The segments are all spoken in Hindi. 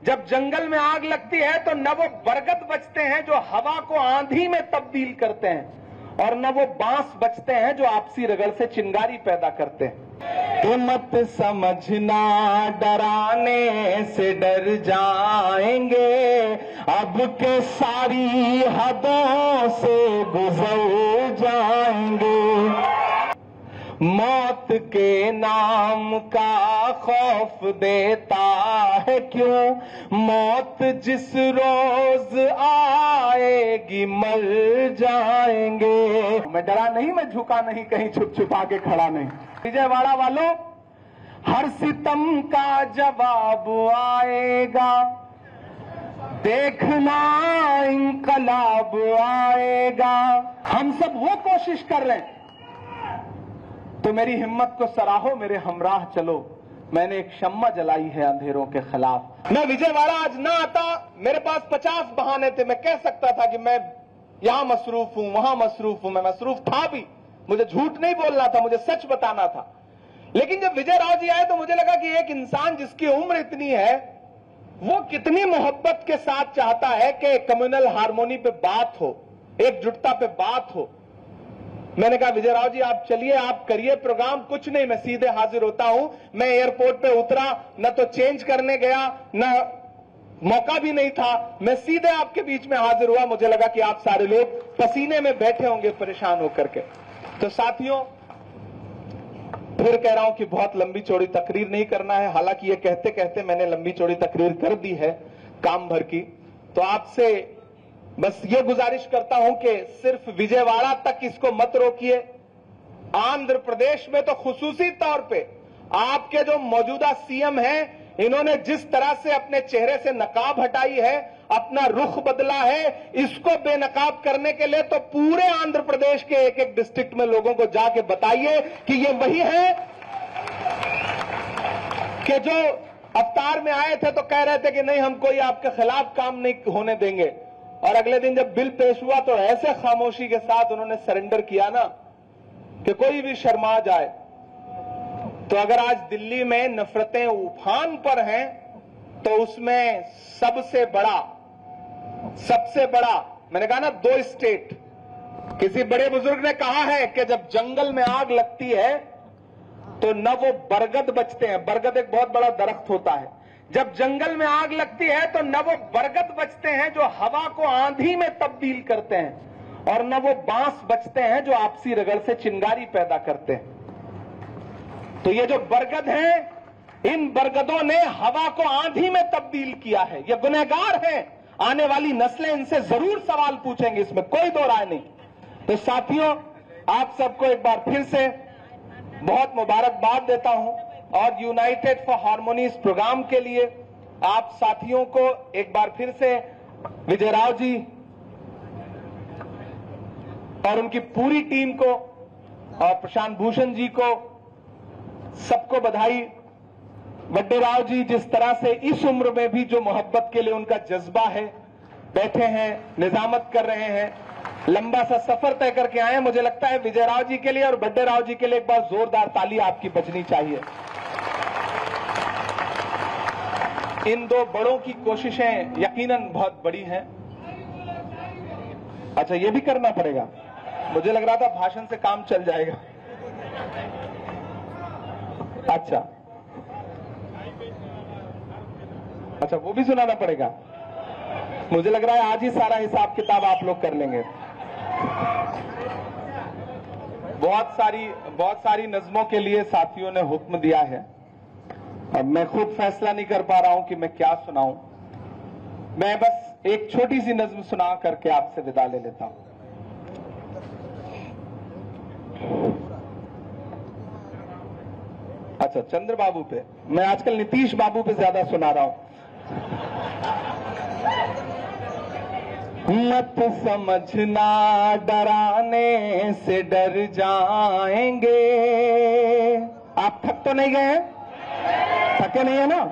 जब जंगल में आग लगती है तो न वो बरगद बचते हैं जो हवा को आंधी में तब्दील करते हैं, और न वो बांस बचते हैं जो आपसी रगड़ से चिंगारी पैदा करते हैं। तो मत समझना डराने से डर जाएंगे, अब के सारी हदों से गुजर जाएंगे। मौत के नाम का खौफ देता है क्यों, मौत जिस रोज आएगी मर जाएंगे। मैं डरा नहीं, मैं झुका नहीं, कहीं छुप छुपा के खड़ा नहीं। विजयवाड़ा वालों, हर सितम का जवाब आएगा, देखना इंकलाब आएगा। हम सब वो कोशिश कर रहे हैं, तो मेरी हिम्मत को सराहो, मेरे हमराह चलो। मैंने एक शम्मा जलाई है अंधेरों के खिलाफ। मैं विजयवाड़ा आज ना आता, मेरे पास 50 बहाने थे। मैं कह सकता था कि मैं यहां मसरूफ हूं, वहां मसरूफ हूं। मैं मसरूफ था भी, मुझे झूठ नहीं बोलना था, मुझे सच बताना था। लेकिन जब विजय राव जी आए तो मुझे लगा कि एक इंसान जिसकी उम्र इतनी है, वो कितनी मोहब्बत के साथ चाहता है कि कम्युनल हार्मोनी पे बात हो, एकजुटता पे बात हो। मैंने कहा विजय राव जी आप चलिए, आप करिए प्रोग्राम, कुछ नहीं, मैं सीधे हाजिर होता हूं। मैं एयरपोर्ट पे उतरा, न तो चेंज करने गया, न मौका भी नहीं था, मैं सीधे आपके बीच में हाजिर हुआ। मुझे लगा कि आप सारे लोग पसीने में बैठे होंगे परेशान होकर के। तो साथियों, फिर कह रहा हूं कि बहुत लंबी चौड़ी तकरीर नहीं करना है, हालांकि ये कहते कहते मैंने लंबी चौड़ी तकरीर कर दी है काम भर की। तो आपसे बस ये गुजारिश करता हूं कि सिर्फ विजयवाड़ा तक इसको मत रोकिए। आंध्र प्रदेश में तो खुसूसी तौर पे आपके जो मौजूदा सीएम हैं, इन्होंने जिस तरह से अपने चेहरे से नकाब हटाई है, अपना रुख बदला है, इसको बेनकाब करने के लिए तो पूरे आंध्र प्रदेश के एक एक डिस्ट्रिक्ट में लोगों को जाके बताइए कि ये वही है कि जो अवतार में आए थे तो कह रहे थे कि नहीं हम कोई आपके खिलाफ काम नहीं होने देंगे, और अगले दिन जब बिल पेश हुआ तो ऐसे खामोशी के साथ उन्होंने सरेंडर किया ना कि कोई भी शर्मा जाए। तो अगर आज दिल्ली में नफरतें उफान पर हैं, तो उसमें सबसे बड़ा मैंने कहा ना 2 स्टेट। किसी बड़े बुजुर्ग ने कहा है कि जब जंगल में आग लगती है तो न वो बरगद बचते हैं, बरगद एक बहुत बड़ा दरख्त होता है, जब जंगल में आग लगती है तो न वो बरगद बचते हैं जो हवा को आंधी में तब्दील करते हैं, और न वो बांस बचते हैं जो आपसी रगड़ से चिंगारी पैदा करते हैं। तो ये जो बरगद हैं, इन बरगदों ने हवा को आंधी में तब्दील किया है। ये गुनहगार हैं, आने वाली नस्लें इनसे जरूर सवाल पूछेंगी, इसमें कोई दो राय नहीं। तो साथियों, आप सबको एक बार फिर से बहुत मुबारकबाद देता हूं, और यूनाइटेड फॉर हार्मोनी इस प्रोग्राम के लिए आप साथियों को एक बार फिर से विजय राव जी और उनकी पूरी टीम को और प्रशांत भूषण जी को सबको बधाई। बड्डे राव जी जिस तरह से इस उम्र में भी जो मोहब्बत के लिए उनका जज्बा है, बैठे हैं, निजामत कर रहे हैं, लंबा सा सफर तय करके आए हैं। मुझे लगता है विजय राव जी के लिए और बड्डे राव जी के लिए एक बार जोरदार ताली आपकी बजनी चाहिए। इन 2 बड़ों की कोशिशें यकीनन बहुत बड़ी हैं। अच्छा, ये भी करना पड़ेगा, मुझे लग रहा था भाषण से काम चल जाएगा। अच्छा, वो भी सुनाना पड़ेगा। मुझे लग रहा है आज ही सारा हिसाब किताब आप लोग कर लेंगे। बहुत सारी नज़्मों के लिए साथियों ने हुक्म दिया है, और मैं खुद फैसला नहीं कर पा रहा हूं कि मैं क्या सुनाऊं। मैं बस एक छोटी सी नज़्म सुना करके आपसे विदा ले लेता हूं। अच्छा, चंद्रबाबू पे, मैं आजकल नीतीश बाबू पे ज्यादा सुना रहा हूं। मत समझना डराने से डर जाएंगे। आप थक तो नहीं गए हैं? थके नहीं है ना?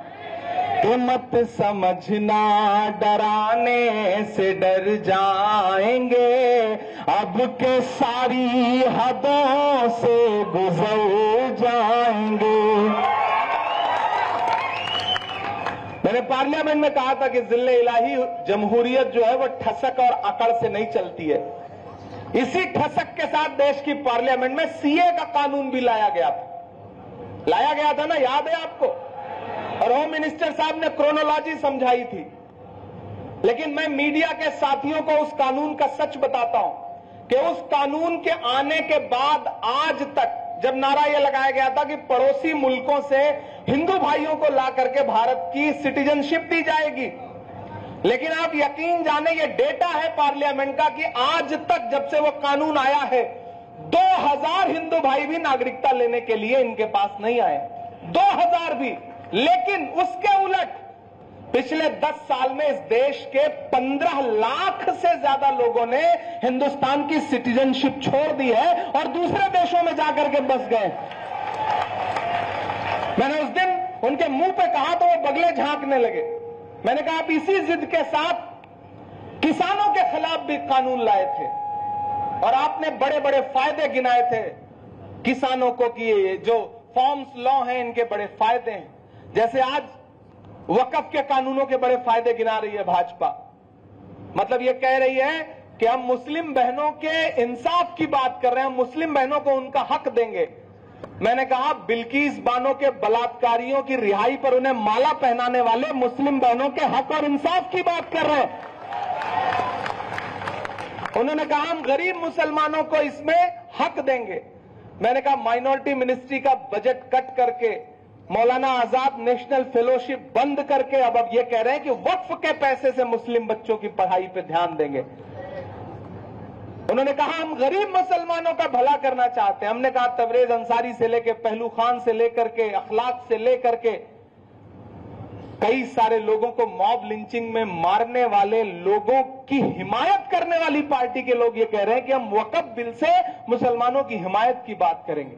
तो मत समझना डराने से डर जाएंगे, अब के सारी हदों से गुजर जाएंगे। मैंने पार्लियामेंट में कहा था कि जिले इलाही जमहूरियत जो है वो ठसक और अकड़ से नहीं चलती है। इसी ठसक के साथ देश की पार्लियामेंट में सीए का कानून भी लाया गया था ना, याद है आपको? और होम मिनिस्टर साहब ने क्रोनोलॉजी समझाई थी। लेकिन मैं मीडिया के साथियों को उस कानून का सच बताता हूं कि उस कानून के आने के बाद आज तक, जब नारा यह लगाया गया था कि पड़ोसी मुल्कों से हिंदू भाइयों को ला करके भारत की सिटीजनशिप दी जाएगी, लेकिन आप यकीन जाने ये डेटा है पार्लियामेंट का कि आज तक जब से वो कानून आया है 2000 हिंदू भाई भी नागरिकता लेने के लिए इनके पास नहीं आए, 2000 भी। लेकिन उसके उलट पिछले 10 साल में इस देश के 15 लाख से ज्यादा लोगों ने हिंदुस्तान की सिटीजनशिप छोड़ दी है और दूसरे देशों में जाकर के बस गए। मैंने उस दिन उनके मुंह पे कहा तो वो बगले झांकने लगे। मैंने कहा आप इसी जिद के साथ किसानों के खिलाफ भी कानून लाए थे और आपने बड़े बड़े फायदे गिनाए थे किसानों को कि ये जो फॉर्म्स लॉ हैं इनके बड़े फायदे हैं। जैसे आज वक्फ के कानूनों के बड़े फायदे गिना रही है भाजपा। मतलब ये कह रही है कि हम मुस्लिम बहनों के इंसाफ की बात कर रहे हैं, हम मुस्लिम बहनों को उनका हक देंगे। मैंने कहा बिल्किस बानो के बलात्कारियों की रिहाई पर उन्हें माला पहनाने वाले मुस्लिम बहनों के हक और इंसाफ की बात कर रहे हैं। उन्होंने कहा हम गरीब मुसलमानों को इसमें हक देंगे। मैंने कहा माइनॉरिटी मिनिस्ट्री का बजट कट करके, मौलाना आजाद नेशनल फेलोशिप बंद करके अब ये कह रहे हैं कि वक्फ के पैसे से मुस्लिम बच्चों की पढ़ाई पे ध्यान देंगे। उन्होंने कहा हम गरीब मुसलमानों का भला करना चाहते हैं। हमने कहा तबरेज अंसारी से लेकर पहलू खान से लेकर के अखलाक से लेकर के कई सारे लोगों को मॉब लिंचिंग में मारने वाले लोगों की हिमायत करने वाली पार्टी के लोग ये कह रहे हैं कि हम वक्फ बिल से मुसलमानों की हिमायत की बात करेंगे।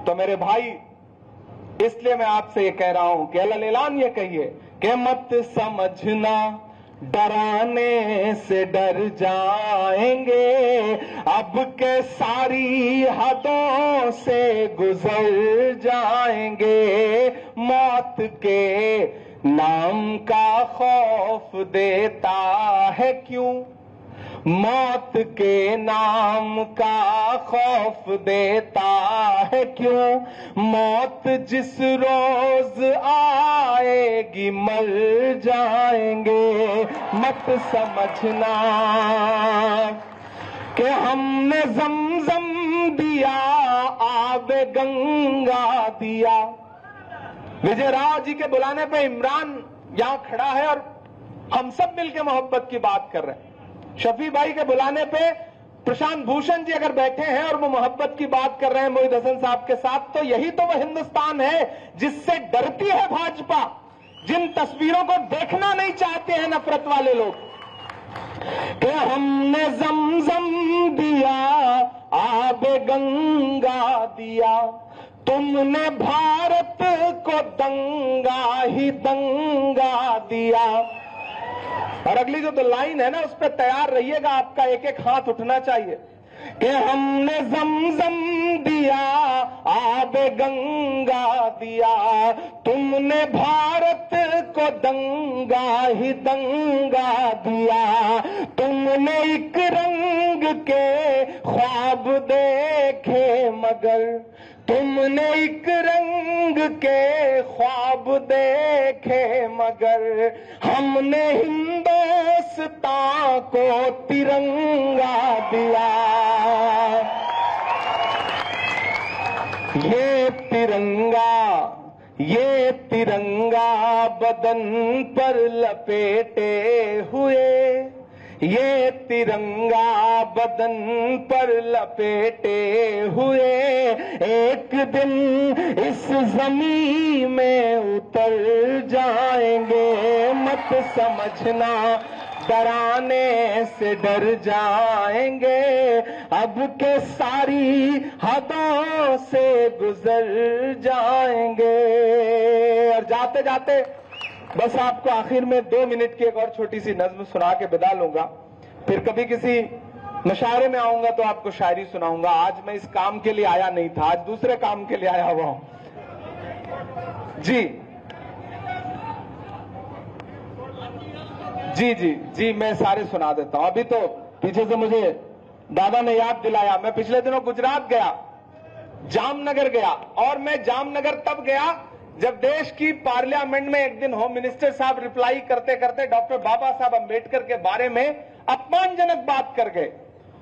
तो मेरे भाई, इसलिए मैं आपसे ये कह रहा हूं कि अल्लाह ये कहिए कि मत समझना डराने से डर जाएंगे, अब के सारी हदों से गुजर जाएंगे, मौत के नाम का खौफ देता है क्यों, मौत के नाम का खौफ देता है क्यों, मौत जिस रोज आएगी मर जाएंगे, मत समझना कि हमने ज़मज़म दिया आबे गंगा दिया। विजय राव जी के बुलाने पे इमरान यहां खड़ा है और हम सब मिलकर मोहब्बत की बात कर रहे हैं। शफी भाई के बुलाने पे प्रशांत भूषण जी अगर बैठे हैं और वो मोहब्बत की बात कर रहे हैं मोहित हसन साहब के साथ, तो यही तो वो हिंदुस्तान है जिससे डरती है भाजपा, जिन तस्वीरों को देखना नहीं चाहते हैं नफरत वाले लोग। कि हमने ज़मज़म दिया आबे गंगा दिया, तुमने भारत को दंगा ही दंगा दिया। और अगली जो लाइन है ना उस पर तैयार रहिएगा, आपका एक एक हाथ उठना चाहिए कि हमने ज़मज़म दिया आबे गंगा दिया, तुमने भारत को दंगा ही दंगा दिया, तुमने एक रंग के ख्वाब देखे मगर, तुमने एक रंग के ख्वाब देखे मगर, हमने हिंदुस्तान को तिरंगा दिया। ये तिरंगा बदन पर लपेटे हुए, ये तिरंगा बदन पर लपेटे हुए, एक दिन इस ज़मीन में उतर जाएंगे, मत समझना डराने से डर जाएंगे, अब के सारी हदों से गुजर जाएंगे। और जाते जाते बस आपको आखिर में 2 मिनट की एक और छोटी सी नज्म सुना के विदा लूंगा, फिर कभी किसी मुशायरे में आऊंगा तो आपको शायरी सुनाऊंगा। आज मैं इस काम के लिए आया नहीं था, आज दूसरे काम के लिए आया हुआ हूं जी। जी जी जी, मैं सारे सुना देता हूं। अभी तो पीछे से मुझे दादा ने याद दिलाया, मैं पिछले दिनों गुजरात गया, जामनगर गया, और मैं जामनगर तब गया जब देश की पार्लियामेंट में एक दिन होम मिनिस्टर साहब रिप्लाई करते करते डॉक्टर बाबा साहब अंबेडकर के बारे में अपमानजनक बात कर गए।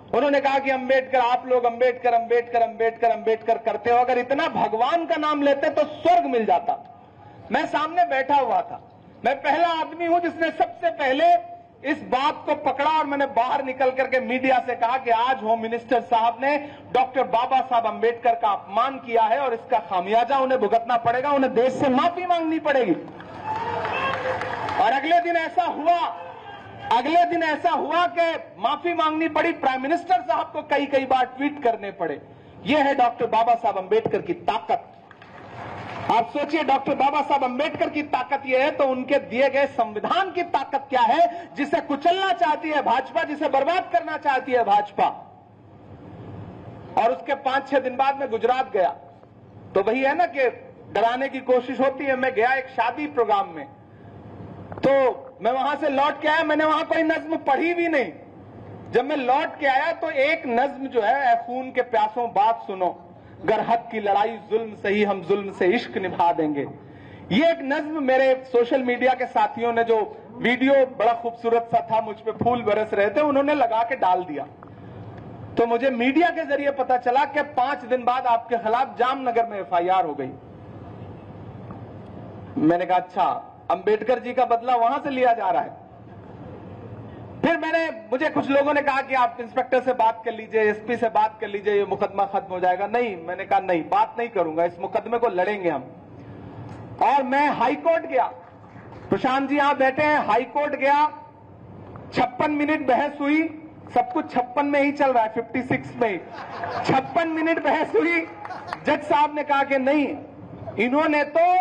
उन्होंने कहा कि अंबेडकर, आप लोग अंबेडकर अंबेडकर अंबेडकर अंबेडकर करते हो, अगर इतना भगवान का नाम लेते तो स्वर्ग मिल जाता। मैं सामने बैठा हुआ था, मैं पहला आदमी हूं जिसने सबसे पहले इस बात को पकड़ा, और मैंने बाहर निकल करके मीडिया से कहा कि आज होम मिनिस्टर साहब ने डॉक्टर बाबा साहब अंबेडकर का अपमान किया है और इसका खामियाजा उन्हें भुगतना पड़ेगा, उन्हें देश से माफी मांगनी पड़ेगी। और अगले दिन ऐसा हुआ कि माफी मांगनी पड़ी, प्राइम मिनिस्टर साहब को कई कई बार ट्वीट करने पड़े। यह है डॉक्टर बाबा साहब अंबेडकर की ताकत। आप सोचिए, डॉक्टर बाबा साहब अंबेडकर की ताकत यह है, तो उनके दिए गए संविधान की ताकत क्या है, जिसे कुचलना चाहती है भाजपा, जिसे बर्बाद करना चाहती है भाजपा। और उसके 5-6 दिन बाद मैं गुजरात गया, तो वही है ना कि डराने की कोशिश होती है। मैं गया एक शादी प्रोग्राम में, तो मैं वहां से लौट के आया, मैंने वहां कोई नज्म पढ़ी भी नहीं। जब मैं लौट के आया तो एक नज्म जो है, खून के प्यासों बात सुनो, गर हक की लड़ाई जुल्म सही, हम जुल्म से इश्क निभा देंगे। ये एक नज्म मेरे सोशल मीडिया के साथियों ने, जो वीडियो बड़ा खूबसूरत सा था, मुझ पे फूल बरस रहे थे, उन्होंने लगा के डाल दिया। तो मुझे मीडिया के जरिए पता चला कि 5 दिन बाद आपके खिलाफ जामनगर में FIR हो गई। मैंने कहा अच्छा, अंबेडकर जी का बदला वहां से लिया जा रहा है। फिर मुझे कुछ लोगों ने कहा कि आप इंस्पेक्टर से बात कर लीजिए, SP से बात कर लीजिए, ये मुकदमा खत्म हो जाएगा। नहीं, मैंने कहा नहीं, बात नहीं करूंगा, इस मुकदमे को लड़ेंगे हम। और मैं हाई कोर्ट गया, प्रशांत जी यहां बैठे हैं, हाई कोर्ट गया, 56 मिनट बहस हुई, सब कुछ 56 में ही चल रहा है, 56 में ही 56 मिनट बहस हुई। जज साहब ने कहा कि नहीं, इन्होंने तो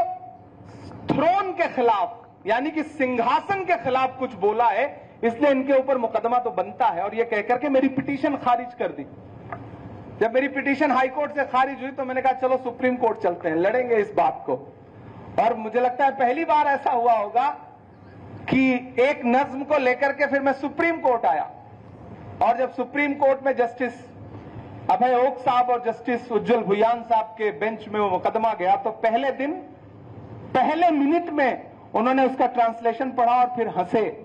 थ्रोन के खिलाफ, यानी कि सिंहासन के खिलाफ कुछ बोला है, इसलिए इनके ऊपर मुकदमा तो बनता है। और ये कहकर के मेरी पिटीशन खारिज कर दी। जब मेरी पिटीशन हाई कोर्ट से खारिज हुई तो मैंने कहा चलो सुप्रीम कोर्ट चलते हैं, लड़ेंगे इस बात को। और मुझे लगता है पहली बार ऐसा हुआ होगा कि एक नज्म को लेकर के फिर मैं सुप्रीम कोर्ट आया। और जब सुप्रीम कोर्ट में जस्टिस अभय ओक साहब और जस्टिस उज्जवल भुयान साहब के बेंच में वो मुकदमा गया, तो पहले दिन, पहले मिनट में उन्होंने उसका ट्रांसलेशन पढ़ा और फिर हंसे,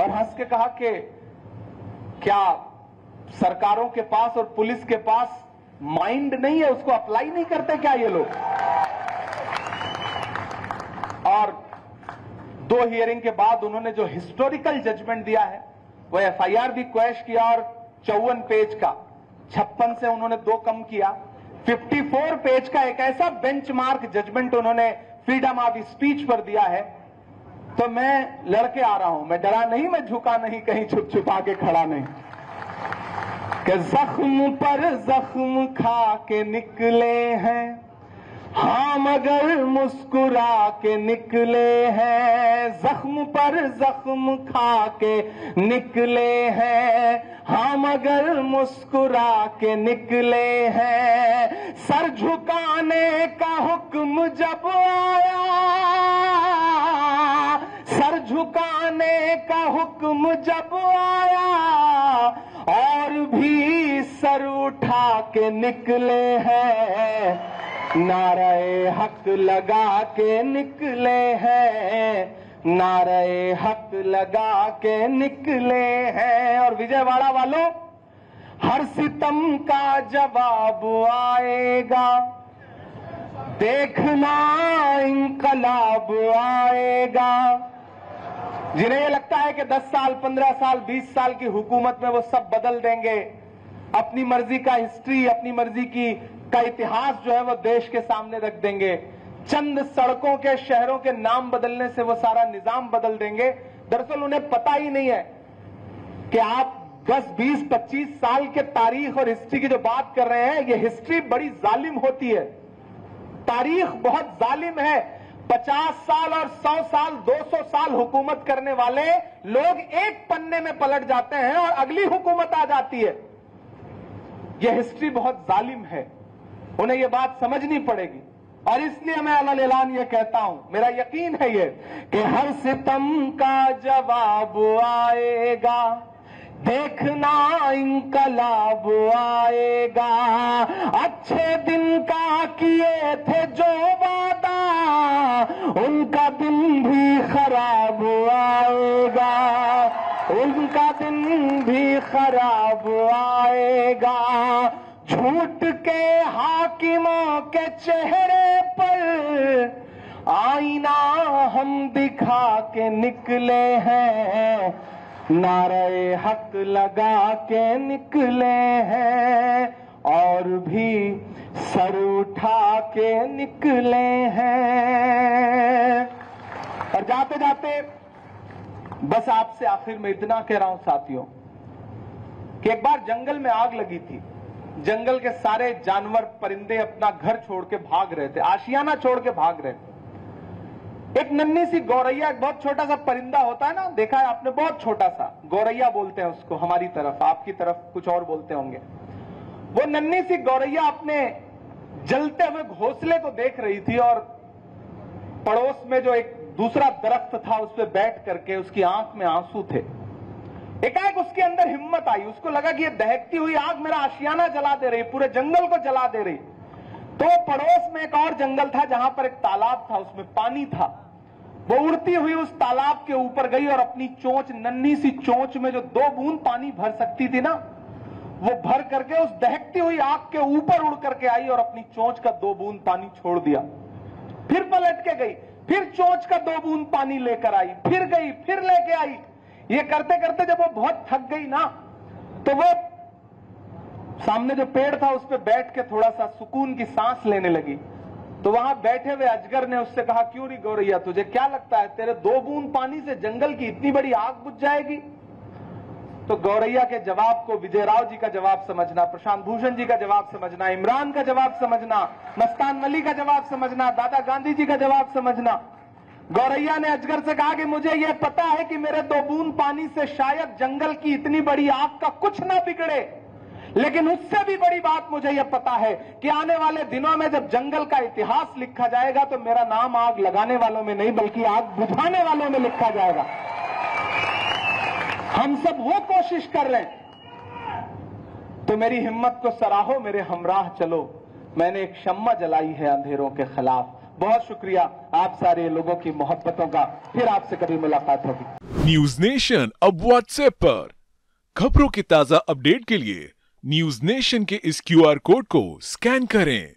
और हंस के कहा कि क्या सरकारों के पास और पुलिस के पास माइंड नहीं है, उसको अप्लाई नहीं करते क्या ये लोग। और 2 हियरिंग के बाद उन्होंने जो हिस्टोरिकल जजमेंट दिया है, वो FIR भी क्वैश किया, और 54 पेज का 56 से उन्होंने 2 कम किया, 54 पेज का एक ऐसा बेंचमार्क जजमेंट उन्होंने फ्रीडम ऑफ स्पीच पर दिया है। तो मैं लड़के आ रहा हूं, मैं डरा नहीं, मैं झुका नहीं, कहीं छुप छुपा के खड़ा नहीं, कि जख्म पर जख्म खा के निकले हैं, हाँ मगर मुस्कुरा के निकले हैं। जख्म पर जख्म खा के निकले हैं, हाँ मगर मुस्कुरा के निकले हैं। सर झुकाने का हुक्म जब आया, सर झुकाने का हुक्म जब आया, और भी सर उठा के निकले हैं। नारे हक लगा के निकले हैं, नारे हक लगा के निकले हैं। और विजयवाड़ा वालों, हर सितम का जवाब आएगा, देखना इंकलाब आएगा। जिन्हें ये लगता है कि 10 साल, 15 साल, 20 साल की हुकूमत में वो सब बदल देंगे, अपनी मर्जी का हिस्ट्री, अपनी मर्जी का इतिहास जो है वो देश के सामने रख देंगे, चंद सड़कों के, शहरों के नाम बदलने से वो सारा निजाम बदल देंगे। दरअसल उन्हें पता ही नहीं है कि आप 10, 20, 25 साल के तारीख और हिस्ट्री की जो बात कर रहे हैं, ये हिस्ट्री बड़ी जालिम होती है, तारीख बहुत जालिम है। 50 साल और 100 साल, 200 साल हुकूमत करने वाले लोग एक पन्ने में पलट जाते हैं और अगली हुकूमत आ जाती है। यह हिस्ट्री बहुत जालिम है, उन्हें यह बात समझनी पड़ेगी। और इसलिए मैं अलल ऐलान ये कहता हूं, मेरा यकीन है ये कि हर सितम का जवाब आएगा, देखना इंकलाब आएगा। अच्छे दिन का किए थे जो वादा, उनका दिन भी खराब आएगा, उनका दिन भी खराब आएगा। झूठ के हाकिमों के चेहरे पर आईना हम दिखा के निकले हैं, नारे हक लगा के निकले हैं, और भी सर उठा के निकले हैं। और जाते जाते बस आपसे आखिर में इतना कह रहा हूं साथियों कि एक बार जंगल में आग लगी थी। जंगल के सारे जानवर परिंदे अपना घर छोड़ के भाग रहे थे, आशियाना छोड़ के भाग रहे थे। एक नन्ही सी गौरैया, एक बहुत छोटा सा परिंदा होता है ना, देखा है आपने, बहुत छोटा सा, गौरैया बोलते हैं उसको हमारी तरफ, आपकी तरफ कुछ और बोलते होंगे। वो नन्ही सी गौरैया अपने जलते हुए घोंसले को देख रही थी और पड़ोस में जो एक दूसरा दरख्त था उस पर बैठ करके उसकी आंख में आंसू थे। एकाएक उसके अंदर हिम्मत आई, उसको लगा कि ये दहकती हुई आग मेरा आशियाना जला दे रही, पूरे जंगल को जला दे रही। तो पड़ोस में एक और जंगल था जहां पर एक तालाब था, उसमें पानी था। वो उड़ती हुई उस तालाब के ऊपर गई और अपनी चोंच, नन्ही सी चोंच में जो 2 बूंद पानी भर सकती थी ना, वो भर करके उस दहकती हुई आग के ऊपर उड़ करके आई और अपनी चोंच का 2 बूंद पानी छोड़ दिया। फिर पलट के गई, फिर चोंच का 2 बूंद पानी लेकर आई, फिर गई, फिर लेके आई। ये करते करते जब वो बहुत थक गई ना, तो वो सामने जो पेड़ था उस पर बैठ के थोड़ा सा सुकून की सांस लेने लगी। तो वहां बैठे हुए अजगर ने उससे कहा, क्यों री गौरैया, तुझे क्या लगता है तेरे 2 बूंद पानी से जंगल की इतनी बड़ी आग बुझ जाएगी? तो गौरैया के जवाब को विजयराव जी का जवाब समझना, प्रशांत भूषण जी का जवाब समझना, इमरान का जवाब समझना, मस्तान वली का जवाब समझना, दादा गांधी जी का जवाब समझना। गौरैया ने अजगर से कहा कि मुझे यह पता है कि मेरे 2 बूंद पानी से शायद जंगल की इतनी बड़ी आग का कुछ ना बिगड़े, लेकिन उससे भी बड़ी बात मुझे यह पता है कि आने वाले दिनों में जब जंगल का इतिहास लिखा जाएगा तो मेरा नाम आग लगाने वालों में नहीं बल्कि आग बुझाने वालों में लिखा जाएगा। हम सब वो कोशिश कर रहे हैं, तो मेरी हिम्मत को सराहो, मेरे हमराह चलो। मैंने एक शम्मा जलाई है अंधेरों के खिलाफ। बहुत शुक्रिया आप सारे लोगों की मोहब्बतों का। फिर आपसे कभी मुलाकात होगी। न्यूज नेशन अब व्हाट्सएप पर खबरों की ताजा अपडेट के लिए न्यूज नेशन के इस QR कोड को स्कैन करें।